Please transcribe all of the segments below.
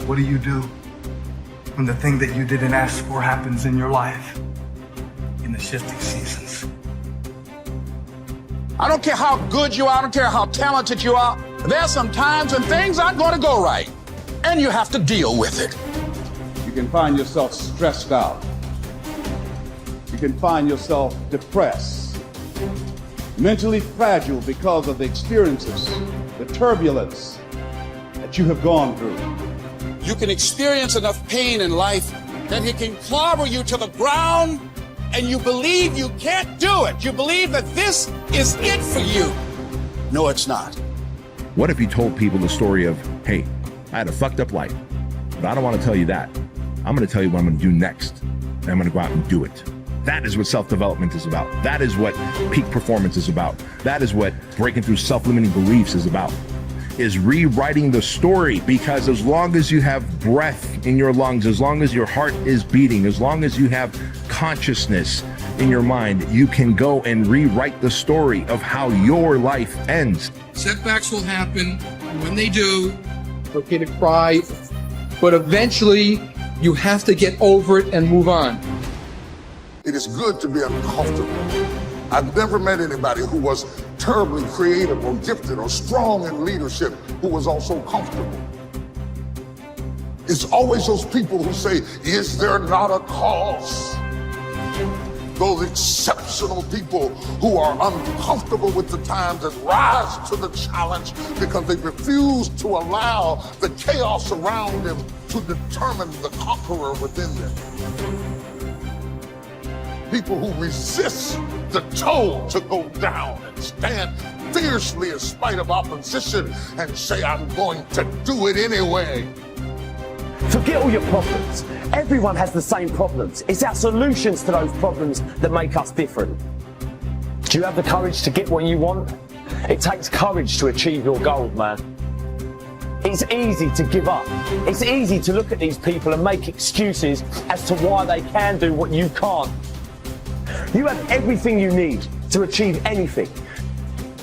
What do you do when the thing that you didn't ask for happens in your life in the shifting seasons? I don't care how good you are, I don't care how talented you are. There are some times when things aren't going to go right, and you have to deal with it. You can find yourself stressed out. You can find yourself depressed, mentally fragile because of the experiences, the turbulence that you have gone through. You can experience enough pain in life that it can clobber you to the ground, and you believe you can't do it. You believe that this is it for you. No, it's not. What if you told people the story of, hey, I had a fucked up life, but I don't want to tell you that. I'm going to tell you what I'm going to do next, and I'm going to go out and do it. That is what self-development is about. That is what peak performance is about. That is what breaking through self-limiting beliefs is about, is rewriting the story. Because as long as you have breath in your lungs, as long as your heart is beating, as long as you have consciousness in your mind, you can go and rewrite the story of how your life ends. Setbacks will happen. When they do, it's okay to cry, but eventually you have to get over it and move on. It is good to be uncomfortable. I've never met anybody who was terribly creative or gifted or strong in leadership who was also comfortable. It's always those people who say, is there not a cause? Those exceptional people who are uncomfortable with the times and rise to the challenge because they refuse to allow the chaos around them to determine the conqueror within them. People who resist the toll to go down and stand fiercely in spite of opposition and say, I'm going to do it anyway. Forget all your problems. Everyone has the same problems. It's our solutions to those problems that make us different. Do you have the courage to get what you want? It takes courage to achieve your goals, man. It's easy to give up. It's easy to look at these people and make excuses as to why they can do what you can't. You have everything you need to achieve anything.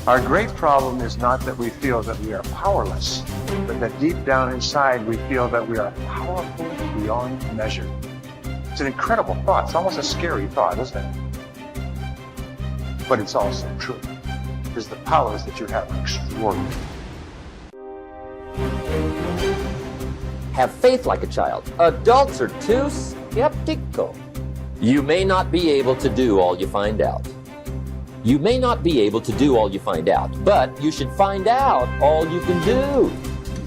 Our great problem is not that we feel that we are powerless, but that deep down inside we feel that we are powerful beyond measure. It's an incredible thought. It's almost a scary thought, isn't it? But it's also true, because the powers that you have are extraordinary. Have faith like a child. Adults are too skeptical. You may not be able to do all you find out. You may not be able to do all you find out, but you should find out all you can do.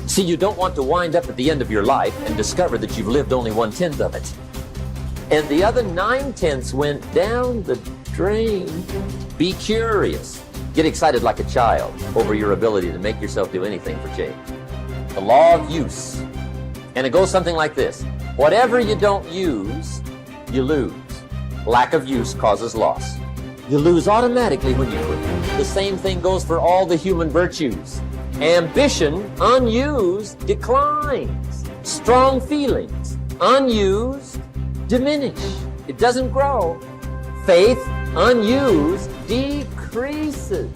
See, you don't want to wind up at the end of your life and discover that you've lived only 1/10 of it. And the other 9/10 went down the drain. Be curious. Get excited like a child over your ability to make yourself do anything for change. The law of use. And it goes something like this. Whatever you don't use, you lose. Lack of use causes loss. You lose automatically when you quit. The same thing goes for all the human virtues. Ambition, unused, declines. Strong feelings, unused, diminish. It doesn't grow. Faith, unused, decreases.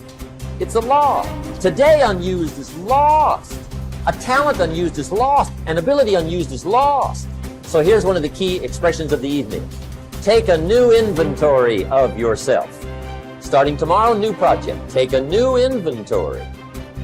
It's a law. Today unused is lost. A talent unused is lost. An ability unused is lost. So here's one of the key expressions of the evening. Take a new inventory of yourself. Starting tomorrow, new project. Take a new inventory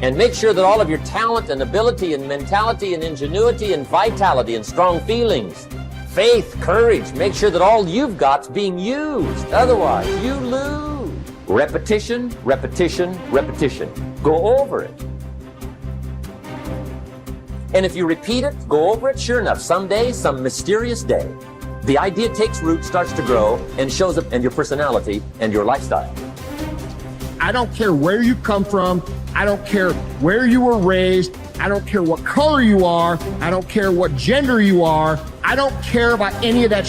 and make sure that all of your talent and ability and mentality and ingenuity and vitality and strong feelings, faith, courage, make sure that all you've got's being used. Otherwise, you lose. Repetition, repetition, repetition. Go over it. And if you repeat it, go over it, sure enough, someday, some mysterious day, the idea takes root, starts to grow, and shows up in your personality and your lifestyle. I don't care where you come from. I don't care where you were raised. I don't care what color you are. I don't care what gender you are. I don't care about any of that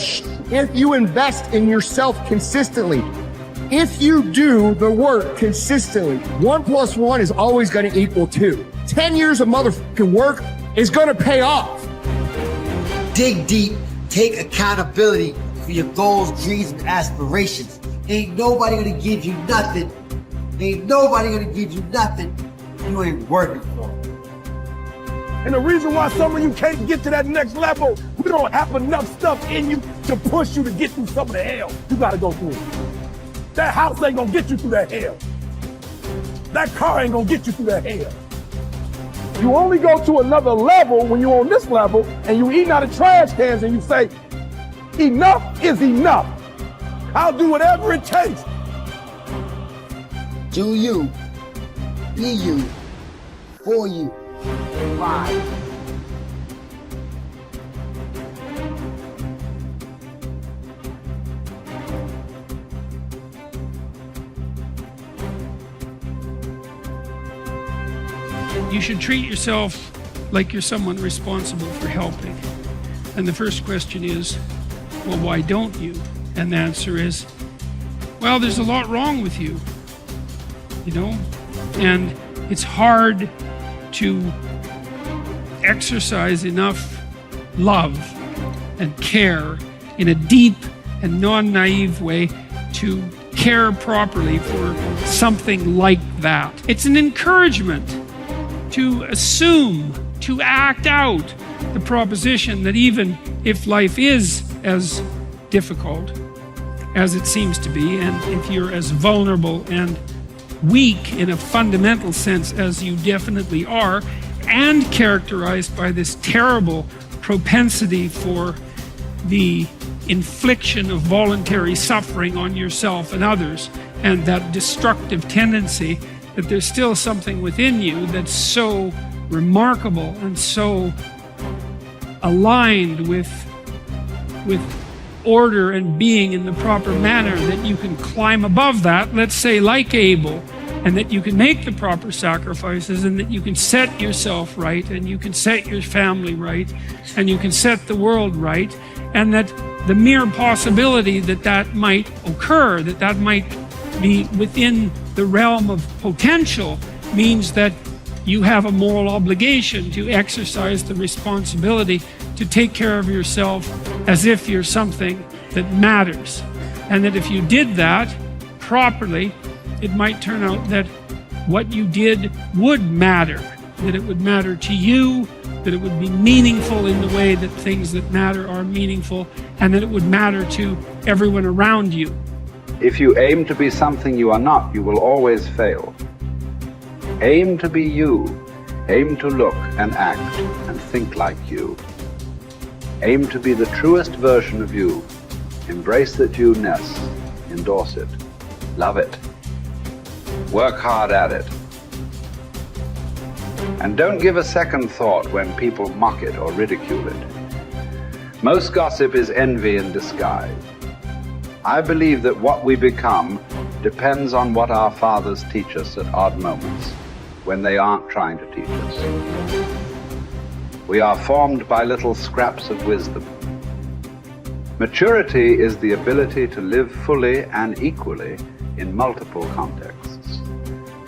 if you invest in yourself consistently, if you do the work consistently, 1 + 1 is always going to equal 2. 10 years of motherfucking work is going to pay off. Dig deep. Take accountability for your goals, dreams, and aspirations. Ain't nobody gonna give you nothing. Ain't nobody gonna give you nothing you ain't working for. And the reason why some of you can't get to that next level, we don't have enough stuff in you to push you to get through some of the hell you gotta go through. That house ain't gonna get you through that hell. That car ain't gonna get you through that hell. You only go to another level when you're on this level and you eating out of trash cans and you say, enough is enough. I'll do whatever it takes. Do you, be you, for you. Bye. You should treat yourself like you're someone responsible for helping. And the first question is, well, why don't you? And the answer is, well, there's a lot wrong with you, you know? And it's hard to exercise enough love and care in a deep and non-naive way to care properly for something like that. It's an encouragement to assume, to act out the proposition that even if life is as difficult as it seems to be, and if you're as vulnerable and weak in a fundamental sense as you definitely are, and characterized by this terrible propensity for the infliction of voluntary suffering on yourself and others, and that destructive tendency, that there's still something within you that's so remarkable and so aligned with order and being in the proper manner that you can climb above that, let's say like Abel, and that you can make the proper sacrifices, and that you can set yourself right, and you can set your family right, and you can set the world right, and that the mere possibility that that might occur, that that might be within the realm of potential, means that you have a moral obligation to exercise the responsibility to take care of yourself as if you're something that matters. And that if you did that properly, it might turn out that what you did would matter, that it would matter to you, that it would be meaningful in the way that things that matter are meaningful, and that it would matter to everyone around you. If you aim to be something you are not, you will always fail. Aim to be you. Aim to look and act and think like you. Aim to be the truest version of you. Embrace that you-ness. Endorse it. Love it. Work hard at it. And don't give a second thought when people mock it or ridicule it. Most gossip is envy in disguise. I believe that what we become depends on what our fathers teach us at odd moments, when they aren't trying to teach us. We are formed by little scraps of wisdom. Maturity is the ability to live fully and equally in multiple contexts.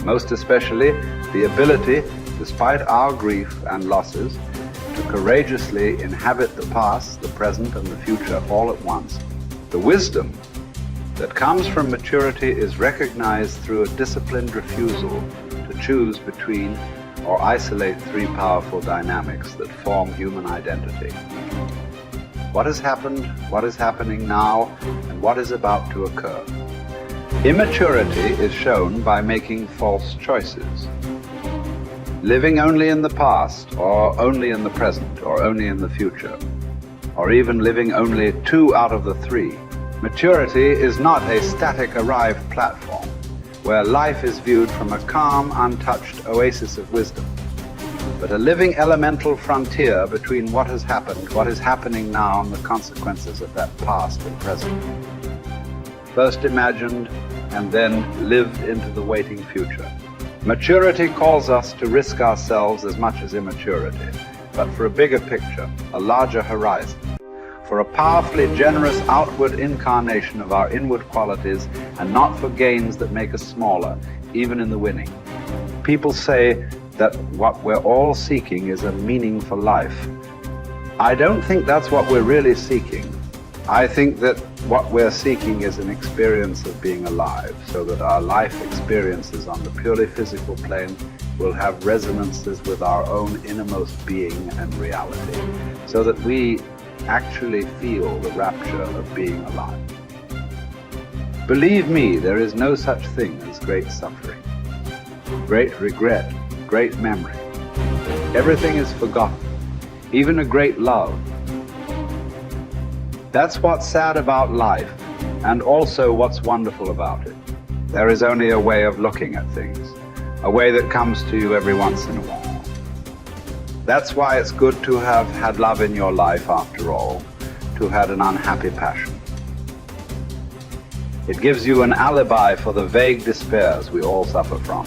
Most especially, the ability, despite our grief and losses, to courageously inhabit the past, the present, and the future all at once. The wisdom that comes from maturity is recognized through a disciplined refusal to choose between or isolate three powerful dynamics that form human identity. What has happened, what is happening now, and what is about to occur. Immaturity is shown by making false choices. Living only in the past, or only in the present, or only in the future, or even living only 2 out of the 3. Maturity is not a static arrived platform where life is viewed from a calm, untouched oasis of wisdom, but a living elemental frontier between what has happened, what is happening now, and the consequences of that past and present. First imagined and then lived into the waiting future. Maturity calls us to risk ourselves as much as immaturity, but for a bigger picture, a larger horizon, for a powerfully generous outward incarnation of our inward qualities, and not for gains that make us smaller, even in the winning. People say that what we're all seeking is a meaningful life. I don't think that's what we're really seeking. I think that what we're seeking is an experience of being alive, so that our life experiences on the purely physical plane will have resonances with our own innermost being and reality, so that we actually feel the rapture of being alive. Believe me, there is no such thing as great suffering, great regret, great memory. Everything is forgotten, even a great love. That's what's sad about life, and also what's wonderful about it. There is only a way of looking at things, a way that comes to you every once in a while. That's why it's good to have had love in your life after all, to have had an unhappy passion. It gives you an alibi for the vague despairs we all suffer from.